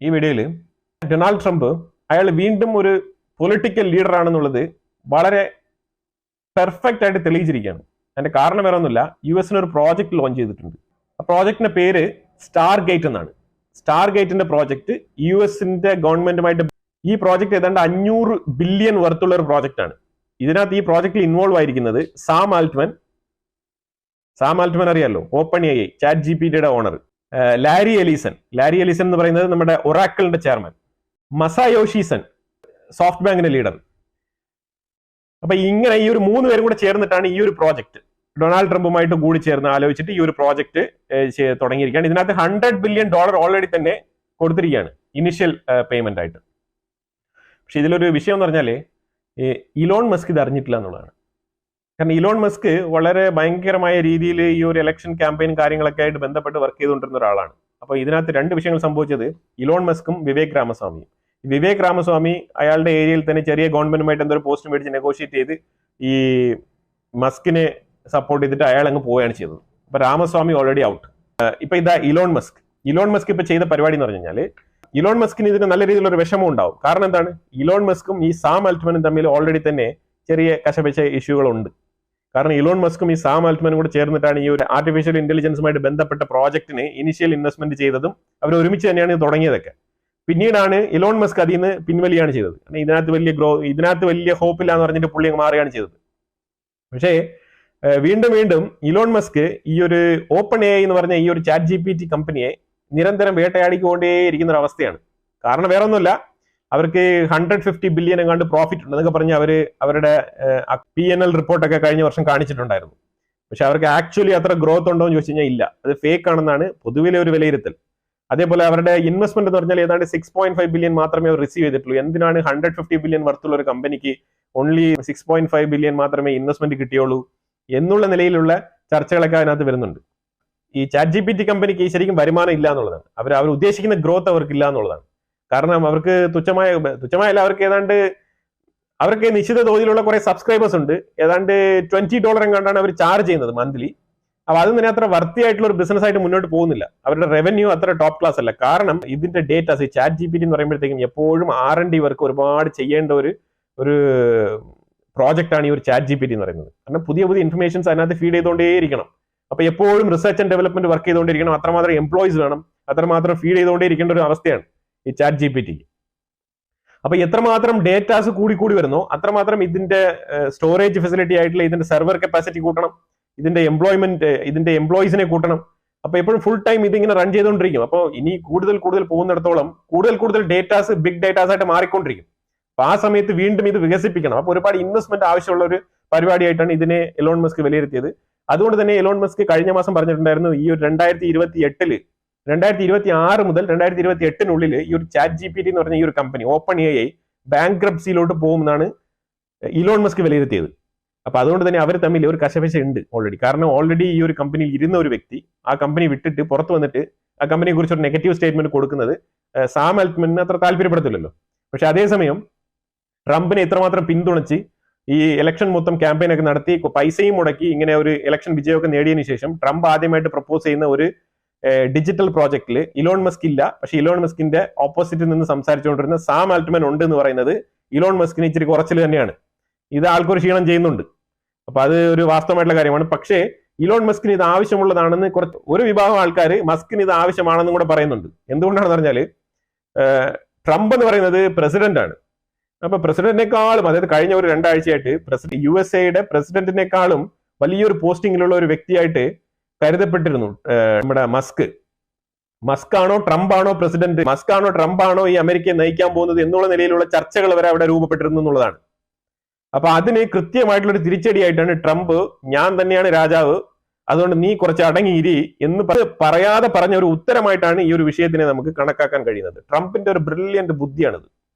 ഈ വീഡിയോയിൽ Donald Trump അയാൾ വീണ്ടും ഒരു പൊളിറ്റിക്കൽ ലീഡർ ആണെന്നുള്ളത് വളരെ പെർഫെക്റ്റ് ആയിട്ട് തെളിയിച്ചിരിക്കുകയാണ്. അതിന്റെ കാരണം വേറെ ഒന്നുമില്ല, US ഒരു പ്രോജക്റ്റ് ലോഞ്ച് ചെയ്തിട്ടുണ്ട്. ആ പ്രോജക്റ്റിന്റെ പേര് സ്റ്റാർ ഗേറ്റ് എന്നാണ്. സ്റ്റാർ ഗേറ്റിന്റെ പ്രോജക്റ്റ് US ഗവൺമെന്റുമായിട്ട് ഈ പ്രോജക്റ്റ് ഏതാണ്ട് 500 ബില്യൺ വർത്തുള്ള ഒരു പ്രോജക്റ്റ് ആണ്. ഇതിനകത്ത് ഈ പ്രോജക്റ്റിൽ ഇൻവോൾവ് ആയിരിക്കുന്നത് സാം ആൽട്ട്മൻ അറിയാലോ, OpenAI ChatGPT owner, Larry Ellison എന്ന് പറയുന്നത് നമ്മുടെ ഒറാക്കിളിന്റെ ചെയർമാൻ, മസായോഷി സൺ സോഫ്റ്റ് ബാങ്കിന്റെ ലീഡർ. അപ്പൊ ഇങ്ങനെ ഈ ഒരു 3 പേരും കൂടെ ചേർന്നിട്ടാണ് ഈ ഒരു പ്രോജക്റ്റ് ഡൊണാൾഡ് ട്രംപുമായിട്ട് കൂടി ചേർന്ന് ആലോചിച്ചിട്ട് ഈ ഒരു പ്രോജക്റ്റ് തുടങ്ങിയിരിക്കുകയാണ്. ഇതിനകത്ത് $100 ബില്യൺ ഓൾറെഡി തന്നെ കൊടുത്തിരിക്കുകയാണ് ഇനിഷ്യൽ പേയ്മെന്റ് ആയിട്ട്. പക്ഷെ ഇതിലൊരു വിഷയം എന്ന് പറഞ്ഞാല് ഇലോൺ മസ്ക് ഇത് അറിഞ്ഞിട്ടില്ല എന്നുള്ളതാണ്. കാരണം ഇലോൺ മസ്ക് വളരെ ഭയങ്കരമായ രീതിയിൽ ഈ ഒരു ഇലക്ഷൻ ക്യാമ്പയിനും കാര്യങ്ങളൊക്കെ ആയിട്ട് ബന്ധപ്പെട്ട് വർക്ക് ചെയ്തുകൊണ്ടിരുന്ന ഒരാളാണ്. അപ്പൊ ഇതിനകത്ത് 2 വിഷയങ്ങൾ സംഭവിച്ചത് ഇലോൺ മസ്കും വിവേക് രാമസ്വാമി അയാളുടെ ഏരിയയിൽ തന്നെ ചെറിയ ഗവൺമെന്റുമായിട്ട് എന്തോ പോസ്റ്റ് മേടിച്ച് നെഗോഷിയേറ്റ് ചെയ്ത് ഈ മസ്കിനെ സപ്പോർട്ട് ചെയ്തിട്ട് അയാൾ അങ്ങ് പോവുകയാണ് ചെയ്തത്. അപ്പൊ രാമസ്വാമി ഓൾറെഡി ഔട്ട്. ഇപ്പൊ ഇതാ ഇലോൺ മസ്ക് ഇപ്പൊ ചെയ്ത പരിപാടി എന്ന് പറഞ്ഞു കഴിഞ്ഞാൽ ഇലോൺ മസ്കിന് ഇതിന് നല്ല രീതിയിലുള്ള ഒരു വിഷമം ഉണ്ടാവും. കാരണം എന്താണ്, ഇലോൺ മസ്കും ഈ സാം ആൽട്ട്മനും തമ്മിൽ ഓൾറെഡി തന്നെ ചെറിയ കശപിശ ഇഷ്യൂകളുണ്ട്. കാരണം ഇലോൺ മസ്കും ഈ സാം ആൽട്ട്മനും കൂടെ ചേർന്നിട്ടാണ് ഈ ഒരു ആർട്ടിഫിഷ്യൽ ഇന്റലിജൻസുമായിട്ട് ബന്ധപ്പെട്ട പ്രോജക്റ്റിന് ഇനിഷ്യൽ ഇൻവെസ്റ്റ്മെന്റ് ചെയ്തതും അവർ ഒരുമിച്ച് തന്നെയാണ് ഇത് തുടങ്ങിയതൊക്കെ. പിന്നീടാണ് ഇലോൺ മസ്ക് അതിൽ നിന്ന് പിൻവലിയാണ് ചെയ്തത്. ഇതിനകത്ത് വലിയ ഹോപ്പില്ല എന്ന് പറഞ്ഞിട്ട് പുള്ളി മാറുകയാണ് ചെയ്തത്. പക്ഷേ വീണ്ടും ഇലോൺ മസ്ക് ഈ ഒരു OpenAI എന്ന് പറഞ്ഞ ഈ ഒരു ChatGPT കമ്പനിയെ നിരന്തരം വേട്ടയാടിക്കൊണ്ടേയിരിക്കുന്ന ഒരു അവസ്ഥയാണ്. കാരണം വേറെ ഒന്നുമില്ല, അവർക്ക് 150 ബില്യൺ എങ്ങാണ്ട് പ്രോഫിറ്റ് ഉണ്ട് എന്നൊക്കെ പറഞ്ഞ് അവരുടെ P&L റിപ്പോർട്ടൊക്കെ കഴിഞ്ഞ വർഷം കാണിച്ചിട്ടുണ്ടായിരുന്നു. പക്ഷെ അവർക്ക് ആക്ച്വലി അത്ര ഗ്രോത്ത് ഉണ്ടോ എന്ന് ചോദിച്ചു കഴിഞ്ഞാൽ ഇല്ല, അത് ഫേക്ക് ആണെന്നാണ് പൊതുവിലെ ഒരു വിലയിരുത്തൽ. അതേപോലെ അവരുടെ ഇൻവെസ്റ്റ്മെന്റ് എന്ന് പറഞ്ഞാൽ ഏതാണ്ട് 6.5 ബില്യൺ മാത്രമേ അവർ റിസീവ് ചെയ്തിട്ടുള്ളൂ. എന്തിനാണ് 150 ബില്യൺ വർത്തുള്ള ഒരു കമ്പനിക്ക് ഓൺലി 6.5 ബില്യൺ മാത്രമേ ഇൻവെസ്റ്റ്മെന്റ് കിട്ടിയുള്ളൂ എന്നുള്ള നിലയിലുള്ള ചർച്ചകളൊക്കെ അതിനകത്ത് വരുന്നുണ്ട്. ഈ ChatGPT കമ്പനിക്ക് ശരിക്കും വരുമാനം ഇല്ല എന്നുള്ളതാണ്. അവർ ഉദ്ദേശിക്കുന്ന ഗ്രോത്ത് അവർക്ക് ഇല്ല എന്നുള്ളതാണ്. കാരണം അവർക്ക് തുച്ഛമായല്ല, അവർക്ക് നിശ്ചിത തോതിലുള്ള കുറെ സബ്സ്ക്രൈബേഴ്സ് ഉണ്ട്. ഏതാണ്ട് $20 എങ്ങാണ്ടാണ് അവർ ചാർജ് ചെയ്യുന്നത് മന്ത്ലി. അപ്പൊ അതും തന്നെ അത്ര വർത്തിയായിട്ടുള്ള ഒരു ബിസിനസ് ആയിട്ട് മുന്നോട്ട് പോകുന്നില്ല. അവരുടെ റവന്യൂ അത്ര ടോപ്പ് ക്ലാസ് അല്ല. കാരണം ഇതിന്റെ ഡേറ്റാസ് ഈ ChatGPT എന്ന് പറയുമ്പോഴത്തേക്കും എപ്പോഴും R&D വർക്ക് ഒരുപാട് ചെയ്യേണ്ട ഒരു പ്രോജക്റ്റ് ആണ് ഈ ഒരു ChatGPT എന്ന് പറയുന്നത്. കാരണം പുതിയ ഇൻഫർമേഷൻസ് അതിനകത്ത് ഫീഡ് ചെയ്തുകൊണ്ടേയിരിക്കണം. അപ്പൊ എപ്പോഴും റിസർച്ച് ആൻഡ് ഡെവലപ്മെന്റ് വർക്ക് ചെയ്തുകൊണ്ടിരിക്കണം. അത്രമാത്രം എംപ്ലോയീസ് വേണം, അത്രമാത്രം ഫീഡ് ചെയ്തുകൊണ്ടേയിരിക്കേണ്ട ഒരു അവസ്ഥയാണ് ഈ ChatGPT. അപ്പൊ എത്രമാത്രം ഡേറ്റാസ് കൂടി വരുന്നോ അത്രമാത്രം ഇതിന്റെ സ്റ്റോറേജ് ഫെസിലിറ്റി ആയിട്ടുള്ള ഇതിന്റെ സെർവർ കപ്പാസിറ്റി കൂട്ടണം, ഇതിന്റെ എംപ്ലോയീസിനെ കൂട്ടണം. അപ്പൊ എപ്പോഴും ഫുൾ ടൈം ഇതിങ്ങനെ റൺ ചെയ്തുകൊണ്ടിരിക്കും. അപ്പോൾ ഇനി കൂടുതൽ പോകുന്നിടത്തോളം കൂടുതൽ ഡേറ്റാസ് ബിഗ് ഡേറ്റാസ് ആയിട്ട് മാറിക്കൊണ്ടിരിക്കും. അപ്പൊ ആ സമയത്ത് വീണ്ടും ഇത് വികസിപ്പിക്കണം. അപ്പൊ ഒരുപാട് ഇൻവെസ്റ്റ്മെന്റ് ആവശ്യമുള്ള ഒരു പരിപാടിയായിട്ടാണ് ഇതിനെ എലോൺ മസ്ക് വിലയിരുത്തിയത്. അതുകൊണ്ട് തന്നെ എലോൺ മസ്ക് കഴിഞ്ഞ മാസം പറഞ്ഞിട്ടുണ്ടായിരുന്നു ഈ ഒരു 2026 മുതൽ 2028 ഈ ഒരു ChatGPT എന്ന് പറഞ്ഞ ഈ ഒരു കമ്പനി OpenAI ബാങ്ക്രപ്സിയിലോട്ട് പോകുമെന്നാണ് ഇലോൺ മസ്ക് വിലയിരുത്തിയത്. അപ്പൊ അതുകൊണ്ട് തന്നെ അവർ തമ്മിൽ ഒരു കശപിശ ഉണ്ട് ഓൾറെഡി. കാരണം ഓൾറെഡി ഈ ഒരു കമ്പനിയിൽ ഇരുന്ന ഒരു വ്യക്തി ആ കമ്പനി വിട്ടിട്ട് പുറത്തു വന്നിട്ട് ആ കമ്പനിയെ കുറിച്ച് ഒരു നെഗറ്റീവ് സ്റ്റേറ്റ്മെന്റ് കൊടുക്കുന്നത് സാം ആൽട്ട്മന് അത്ര താല്പര്യപ്പെടത്തില്ലല്ലോ. പക്ഷെ അതേസമയം ട്രംപിനെ ഇത്രമാത്രം പിന്തുണച്ച് ഈ ഇലക്ഷൻ മൊത്തം ക്യാമ്പയിൻ ഒക്കെ നടത്തി പൈസയും മുടക്കി ഇങ്ങനെ ഒരു ഇലക്ഷൻ വിജയമൊക്കെ നേടിയതിനു ശേഷം ട്രംപ് ആദ്യമായിട്ട് പ്രപ്പോസ് ചെയ്യുന്ന ഒരു ഡിജിറ്റൽ പ്രോജക്റ്റിൽ ഇലോൺ മസ്ക് ഇല്ല. പക്ഷെ ഇലോൺ മസ്കിന്റെ ഓപ്പോസിറ്റിൽ നിന്ന് സംസാരിച്ചുകൊണ്ടിരുന്ന സാം ആൽട്ട്മൻ ഉണ്ട് എന്ന് പറയുന്നത് ഇലോൺ മസ്കിന് ഇച്ചിരി കുറച്ചിൽ തന്നെയാണ്. ഇത് ആൾക്കൊരു ക്ഷീണം ചെയ്യുന്നുണ്ട്. അപ്പൊ അത് ഒരു വാസ്തവമായിട്ടുള്ള കാര്യമാണ്. പക്ഷേ ഇലോൺ മസ്കിന് ഇത് ആവശ്യമുള്ളതാണെന്ന് ഒരു വിഭാഗം ആൾക്കാർ മസ്കിന് ഇത് ആവശ്യമാണെന്നും കൂടെ പറയുന്നുണ്ട്. എന്തുകൊണ്ടാണെന്ന് പറഞ്ഞാൽ ട്രംപ് എന്ന് പറയുന്നത് പ്രസിഡന്റ് ആണ്. അപ്പൊ പ്രസിഡന്റിനേക്കാളും, അതായത് കഴിഞ്ഞ ഒരു 2 ആഴ്ചയായിട്ട് USA പ്രസിഡന്റിനേക്കാളും വലിയൊരു പോസ്റ്റിംഗിലുള്ള ഒരു വ്യക്തിയായിട്ട് കരുതപ്പെട്ടിരുന്നു നമ്മുടെ മസ്ക് ആണോ ട്രംപ് ആണോ പ്രസിഡന്റ്, മസ്ക് ആണോ ട്രംപ് ആണോ ഈ അമേരിക്കയെ നയിക്കാൻ പോകുന്നത് എന്നുള്ള നിലയിലുള്ള ചർച്ചകൾ വരെ അവിടെ രൂപപ്പെട്ടിരുന്നു എന്നുള്ളതാണ്. അപ്പൊ അതിന് കൃത്യമായിട്ടുള്ള ഒരു തിരിച്ചടിയായിട്ടാണ് ട്രംപ് ഞാൻ തന്നെയാണ് രാജാവ്, അതുകൊണ്ട് നീ കുറച്ച് അടങ്ങിയിരി എന്ന് പറയാതെ പറഞ്ഞ ഒരു ഉത്തരമായിട്ടാണ് ഈ ഒരു വിഷയത്തിനെ നമുക്ക് കണക്കാക്കാൻ കഴിയുന്നത്. ട്രംപിന്റെ ഒരു ബ്രില്യന്റ് ബുദ്ധിയാണിത്.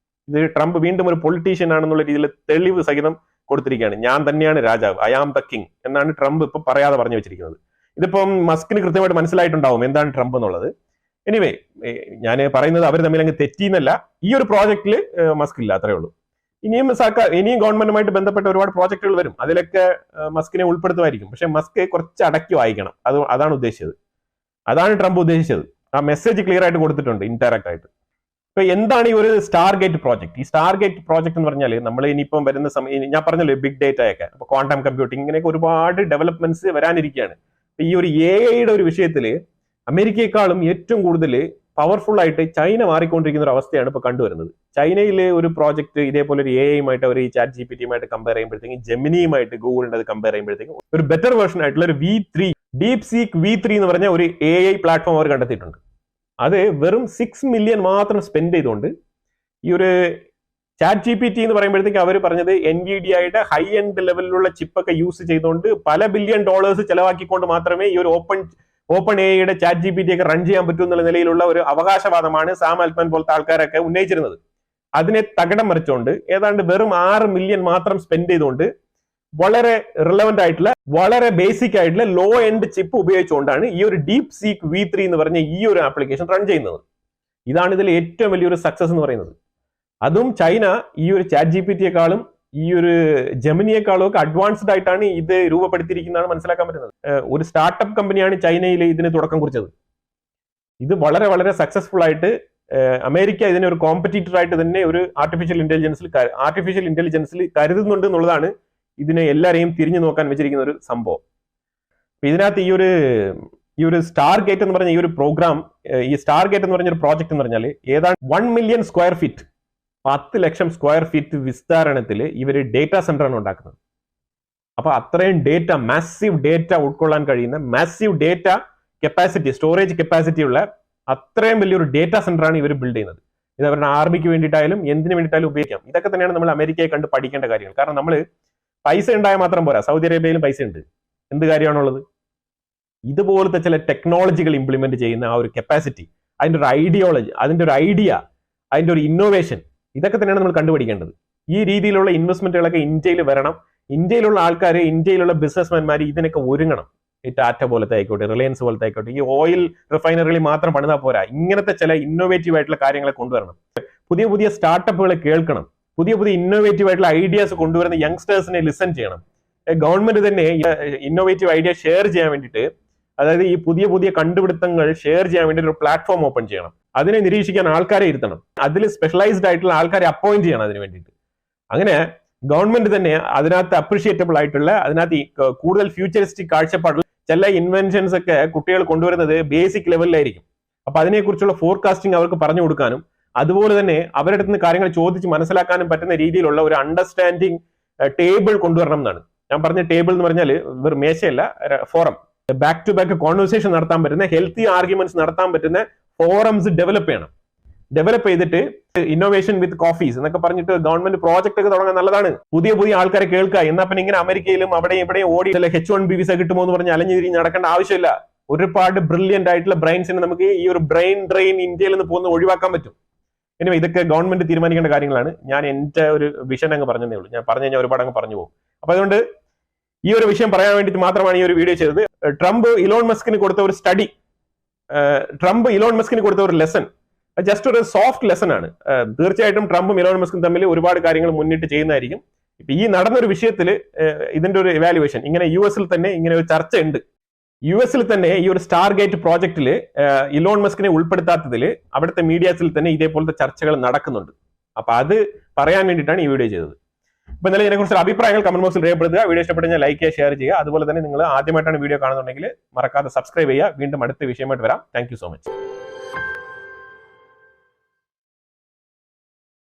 ഇത് ട്രംപ് വീണ്ടും ഒരു പൊളിറ്റീഷ്യൻ ആണെന്നുള്ള രീതിയിൽ തെളിവ് സഹിതം കൊടുത്തിരിക്കുകയാണ്. ഞാൻ തന്നെയാണ് രാജാവ്, ഐ ആം ദ കിങ് എന്നാണ് ട്രംപ് ഇപ്പൊ പറയാതെ പറഞ്ഞു വെച്ചിരിക്കുന്നത്. ഇതിപ്പം മസ്കിന് കൃത്യമായിട്ട് മനസ്സിലായിട്ടുണ്ടാവും എന്താണ് ട്രംപ് എന്നുള്ളത്. എനിവേ, ഞാൻ പറയുന്നത് അവർ തമ്മിൽ അങ്ങ് തെറ്റിയെന്നല്ല, ഈ ഒരു പ്രോജക്റ്റിൽ മസ്ക് ഇല്ല, അത്രേ ഉള്ളൂ. ഇനിയും ഗവൺമെന്റുമായിട്ട് ബന്ധപ്പെട്ട ഒരുപാട് പ്രോജക്റ്റുകൾ വരും, അതിലൊക്കെ മസ്കിനെ ഉൾപ്പെടുത്തുമായിരിക്കും. പക്ഷെ മസ്ക് കുറച്ച് അടക്കി വായിക്കണം, അതാണ് ഉദ്ദേശിച്ചത്, അതാണ് ട്രംപ് ഉദ്ദേശിച്ചത്. ആ മെസ്സേജ് ക്ലിയർ ആയിട്ട് കൊടുത്തിട്ടുണ്ട് ഇൻഡയറക്റ്റ് ആയിട്ട്. ഇപ്പൊ എന്താണ് ഈ ഒരു സ്റ്റാർ ഗേറ്റ് പ്രോജക്ട്? ഈ സ്റ്റാർ ഗേറ്റ് പ്രോജക്ട് എന്ന് പറഞ്ഞാൽ നമ്മൾ ഇനിയിപ്പം വരുന്ന സമയം ഞാൻ പറഞ്ഞല്ലോ ബിഗ് ഡേറ്റ ഒക്കെ, അപ്പൊ ക്വാണ്ടം കമ്പ്യൂട്ടിംഗ്, ഇങ്ങനെയൊക്കെ ഒരുപാട് ഡെവലപ്മെന്റ്സ് വരാനിരിക്കുകയാണ്. ഈ ഒരു AI ഒരു വിഷയത്തിൽ അമേരിക്കയെക്കാളും ഏറ്റവും കൂടുതൽ പവർഫുൾ ആയിട്ട് ചൈന മാറിക്കൊണ്ടിരിക്കുന്ന ഒരു അവസ്ഥയാണ് ഇപ്പൊ കണ്ടുവരുന്നത്. ചൈനയിലെ ഒരു പ്രോജക്ട് ഇതേപോലെ ഒരു AI-യുമായിട്ട് അവർ ഈ ചാറ്റ് GPT-യുമായിട്ട് കമ്പയർ ചെയ്യുമ്പോഴത്തേക്കും, ജെമിനിയുമായിട്ട് ഗൂഗിളിന്റെ അത് കമ്പയർ ചെയ്യുമ്പോഴത്തേക്കും ഒരു ബെറ്റർ വേർഷൻ ആയിട്ടുള്ള ഒരു V3, ഡീപ് സീക്ക് V3 എന്ന് പറഞ്ഞ ഒരു AI പ്ലാറ്റ്ഫോം അവർ കണ്ടെത്തിയിട്ടുണ്ട്. അത് വെറും 6 മില്യൺ മാത്രം സ്പെൻഡ് ചെയ്തുകൊണ്ട് ഈ ഒരു ചാറ്റ് GPT എന്ന് പറയുമ്പോഴത്തേക്ക് അവർ പറഞ്ഞത് NVIDIA-യുടെ ഹൈ എൻഡ് ലെവലിലുള്ള ചിപ്പൊക്കെ യൂസ് ചെയ്തുകൊണ്ട് പല ബില്യൺ ഡോളേഴ്സ് ചെലവാക്കിക്കൊണ്ട് മാത്രമേ ഈ ഒരു ഓപ്പൺ AI-യുടെ ചാറ്റ് GPT ഒക്കെ റൺ ചെയ്യാൻ പറ്റൂ എന്നുള്ള നിലയിലുള്ള ഒരു അവകാശവാദമാണ് സാം ആൽട്ട്മാൻ പോലത്തെ ആൾക്കാരൊക്കെ ഉന്നയിച്ചിരുന്നത്. അതിനെ തകിടം മറിച്ചുകൊണ്ട് ഏതാണ്ട് വെറും 6 മില്യൺ മാത്രം സ്പെൻഡ് ചെയ്തുകൊണ്ട് വളരെ റിലവന്റ് ആയിട്ടുള്ള, വളരെ ബേസിക് ആയിട്ടുള്ള ലോ എൻഡ് ചിപ്പ് ഉപയോഗിച്ചുകൊണ്ടാണ് ഈ ഒരു ഡീപ് സീക്ക് V3 എന്ന് പറഞ്ഞ ഈ ഒരു ആപ്ലിക്കേഷൻ റൺ ചെയ്യുന്നത്. ഇതാണ് ഇതിൽ ഏറ്റവും വലിയൊരു സക്സസ് എന്ന് പറയുന്നത്. അതും ചൈന ഈ ഒരു ചാറ്റ് GPT-യെക്കാളും ഈ ഒരു ജെമിനിയെക്കാളും ഒക്കെ അഡ്വാൻസ്ഡ് ആയിട്ടാണ് ഇത് രൂപപ്പെടുത്തിയിരിക്കുന്നതാണ് മനസ്സിലാക്കാൻ പറ്റുന്നത്. ഒരു സ്റ്റാർട്ടപ്പ് കമ്പനിയാണ് ചൈനയിൽ ഇതിന് തുടക്കം കുറിച്ചത്. ഇത് വളരെ വളരെ സക്സസ്ഫുൾ ആയിട്ട് അമേരിക്ക ഇതിനെ ഒരു കോമ്പറ്റീറ്റർ ആയിട്ട് തന്നെ ഒരു ആർട്ടിഫിഷ്യൽ ഇന്റലിജൻസിൽ കരുതുന്നുണ്ട് എന്നുള്ളതാണ് ഇതിനെ എല്ലാവരെയും തിരിഞ്ഞു നോക്കാൻ വെച്ചിരിക്കുന്ന ഒരു സംഭവം. ഇതിനകത്ത് ഈ ഒരു സ്റ്റാർ ഗേറ്റ് എന്ന് പറഞ്ഞ ഈ ഒരു പ്രോഗ്രാം, ഈ സ്റ്റാർ ഗേറ്റ് എന്ന് പറഞ്ഞ ഒരു പ്രോജക്ട് എന്ന് പറഞ്ഞാൽ ഏതാണ്ട് 1 മില്യൺ സ്ക്വയർ ഫീറ്റ്, 10 ലക്ഷം സ്ക്വയർ ഫീറ്റ് വിസ്താരണത്തിൽ ഇവർ ഡേറ്റാ സെന്റർ ആണ് ഉണ്ടാക്കുന്നത്. അപ്പൊ അത്രയും ഡേറ്റ, മാസീവ് ഡേറ്റ ഉൾക്കൊള്ളാൻ കഴിയുന്ന, massive data capacity, storage capacity ഉള്ള അത്രയും വലിയൊരു ഡേറ്റാ സെന്റർ ആണ് ഇവർ ബിൽഡ് ചെയ്യുന്നത്. ഇത് അവരുടെ ആർമിക്ക് വേണ്ടിയിട്ടായാലും എന്തിനു വേണ്ടിയിട്ടായാലും ഉപയോഗിക്കാം. ഇതൊക്കെ തന്നെയാണ് നമ്മൾ അമേരിക്കയെ കണ്ട് പഠിക്കേണ്ട കാര്യങ്ങൾ. കാരണം നമ്മൾ പൈസ ഉണ്ടായാൽ മാത്രം പോരാ. സൗദി അറേബ്യയിലും പൈസ ഉണ്ട്, എന്ത് കാര്യമാണുള്ളത്? ഇതുപോലത്തെ ചില ടെക്നോളജികൾ ഇംപ്ലിമെന്റ് ചെയ്യുന്ന ആ ഒരു കപ്പാസിറ്റി, അതിന്റെ ഒരു ഐഡിയോളജി, അതിന്റെ ഒരു ഐഡിയ, അതിന്റെ ഒരു ഇന്നോവേഷൻ, ഇതൊക്കെ തന്നെയാണ് നമ്മൾ കണ്ടുപിടിക്കേണ്ടത്. ഈ രീതിയിലുള്ള ഇൻവെസ്റ്റ്മെന്റുകളൊക്കെ ഇന്ത്യയിൽ വരണം. ഇന്ത്യയിലുള്ള ആൾക്കാർ, ഇന്ത്യയിലുള്ള ബിസിനസ്മാൻമാർ ഇതിനൊക്കെ ഒരുങ്ങണം. ഈ ടാറ്റ പോലത്തെ ആയിക്കോട്ടെ, റിലയൻസ് പോലത്തെ ആയിക്കോട്ടെ, ഈ ഓയിൽ റിഫൈനറികളിൽ മാത്രം പണിതാൽ പോരാ. ഇങ്ങനത്തെ ചില ഇന്നോവേറ്റീവ് ആയിട്ടുള്ള കാര്യങ്ങളെ കൊണ്ടുവരണം. പുതിയ പുതിയ സ്റ്റാർട്ടപ്പുകളെ കേൾക്കണം. പുതിയ പുതിയ ഇന്നോവേറ്റീവ് ആയിട്ടുള്ള ഐഡിയാസ് കൊണ്ടുവരുന്ന യങ്സ്റ്റേഴ്സിനെ ലിസൺ ചെയ്യണം. ഗവൺമെന്റ് തന്നെ ഇന്നോവേറ്റീവ് ഐഡിയ ഷെയർ ചെയ്യാൻ വേണ്ടിയിട്ട്, അതായത് ഈ പുതിയ പുതിയ കണ്ടുപിടുത്തങ്ങൾ ഷെയർ ചെയ്യാൻ വേണ്ടി ഒരു പ്ലാറ്റ്ഫോം ഓപ്പൺ ചെയ്യണം. അതിനെ നിരീക്ഷിക്കാൻ ആൾക്കാരെ ഇരുത്തണം. അതിൽ സ്പെഷ്യലൈസ്ഡ് ആയിട്ടുള്ള ആൾക്കാരെ അപ്പോയിന്റ് ചെയ്യണം അതിന് വേണ്ടിയിട്ട്. അങ്ങനെ ഗവൺമെന്റ് തന്നെ അതിനകത്ത് അപ്രീഷിയേറ്റബിൾ ആയിട്ടുള്ള, അതിനകത്ത് കൂടുതൽ ഫ്യൂച്ചറിസ്റ്റിക് കാഴ്ചപ്പാടുള്ള ചില ഇൻവെൻഷൻസ് ഒക്കെ കുട്ടികൾ കൊണ്ടുവരുന്നത് ബേസിക് ലെവലിലായിരിക്കും. അപ്പൊ അതിനെക്കുറിച്ചുള്ള ഫോർകാസ്റ്റിംഗ് അവർക്ക് പറഞ്ഞു കൊടുക്കാനും, അതുപോലെ തന്നെ അവരുടെ അടുത്ത് നിന്ന് കാര്യങ്ങൾ ചോദിച്ച് മനസ്സിലാക്കാനും പറ്റുന്ന രീതിയിലുള്ള ഒരു അണ്ടർസ്റ്റാൻഡിങ് ടേബിൾ കൊണ്ടുവരണം എന്നാണ് ഞാൻ പറഞ്ഞ. ടേബിൾ എന്ന് പറഞ്ഞാൽ വെറും മേശയല്ല, forum, back to back conversation നടത്താൻ പറ്റുന്ന, ഹെൽത്തി ആർഗ്യുമെന്റ്സ് നടത്താൻ പറ്റുന്ന ഫോറംസ് ഡെവലപ്പ് ചെയ്യണം. ഡെവലപ്പ് ചെയ്തിട്ട് ഇന്നോവേഷൻ വിത്ത് കോഫീസ് എന്നൊക്കെ പറഞ്ഞിട്ട് ഗവൺമെന്റ് പ്രോജക്ട് ഒക്കെ തുടങ്ങാൻ നല്ലതാണ്. പുതിയ പുതിയ ആൾക്കാരെ കേൾക്കുക. എന്നാൽ പിന്നെ ഇങ്ങനെ അമേരിക്കയിലും അവിടെയും ഇവിടെയും ഓടി H1B വിസ കിട്ടുമോ എന്ന് പറഞ്ഞ് അലഞ്ഞിരിഞ്ഞ് നടക്കേണ്ട ആവശ്യമില്ല. ഒരുപാട് ബ്രില്യന്റ് ആയിട്ടുള്ള ബ്രെയിൻസിനെ നമുക്ക് ഈ ഒരു ബ്രെയിൻ ഡ്രെയിൻ ഇന്ത്യയിൽ നിന്ന് പോകുന്ന ഒഴിവാക്കാൻ പറ്റും. ഇനി ഇതൊക്കെ ഗവൺമെന്റ് തീരുമാനിക്കേണ്ട കാര്യങ്ങളാണ്. ഞാൻ എന്റെ ഒരു വിഷൻ അങ്ങ് പറഞ്ഞതേ ഉള്ളൂ. ഞാൻ പറഞ്ഞു കഴിഞ്ഞാൽ ഒരുപാട് അങ്ങ് പറഞ്ഞു പോകും. അപ്പൊ അതുകൊണ്ട് ഈ ഒരു വിഷയം പറയാൻ വേണ്ടിയിട്ട് മാത്രമാണ് ഈ ഒരു വീഡിയോ ചെയ്തത്. ട്രംപ് ഇലോൺ മസ്കിന് കൊടുത്ത ഒരു സ്റ്റഡി, ട്രംപ് ഇലോൺ മസ്കിന് കൊടുത്ത ഒരു ലെസൺ, ജസ്റ്റ് ഒരു സോഫ്റ്റ് ലെസൺ ആണ്. തീർച്ചയായിട്ടും ട്രംപും ഇലോൺ മസ്കും തമ്മിൽ ഒരുപാട് കാര്യങ്ങൾ മുന്നിട്ട് ചെയ്യുന്നതായിരിക്കും. ഇപ്പൊ ഈ നടന്നൊരു വിഷയത്തിൽ ഇതിന്റെ ഒരു എവാലുവേഷൻ, ഇങ്ങനെ US-ൽ തന്നെ ഇങ്ങനെ ഒരു ചർച്ച ഉണ്ട്. US-ൽ തന്നെ ഈ ഒരു സ്റ്റാർ ഗേറ്റ് പ്രോജക്റ്റിൽ ഇലോൺ മസ്കിനെ ഉൾപ്പെടുത്താത്തതിൽ അവിടുത്തെ മീഡിയാസിൽ തന്നെ ഇതേപോലത്തെ ചർച്ചകൾ നടക്കുന്നുണ്ട്. അപ്പൊ അത് പറയാൻ വേണ്ടിയിട്ടാണ് ഈ വീഡിയോ ചെയ്തത്. അപ്പൊ എന്നാലും ഇതിനെക്കുറിച്ച് അഭിപ്രായങ്ങൾ കമന്റ് ബോക്സിൽ രേഖപ്പെടുത്തുക. വീഡിയോ ഇഷ്ടപ്പെട്ടെങ്കിൽ ലൈക്ക് ചെയ്യുക, ഷെയർ ചെയ്യുക. അതുപോലെ തന്നെ നിങ്ങൾ ആദ്യമായിട്ടാണ് വീഡിയോ കാണുന്നുണ്ടെങ്കിൽ മറക്കാതെ സബ്സ്ക്രൈബ് ചെയ്യുക. വീണ്ടും അടുത്ത വിഷയമായിട്ട് വരാം. Thank you so much.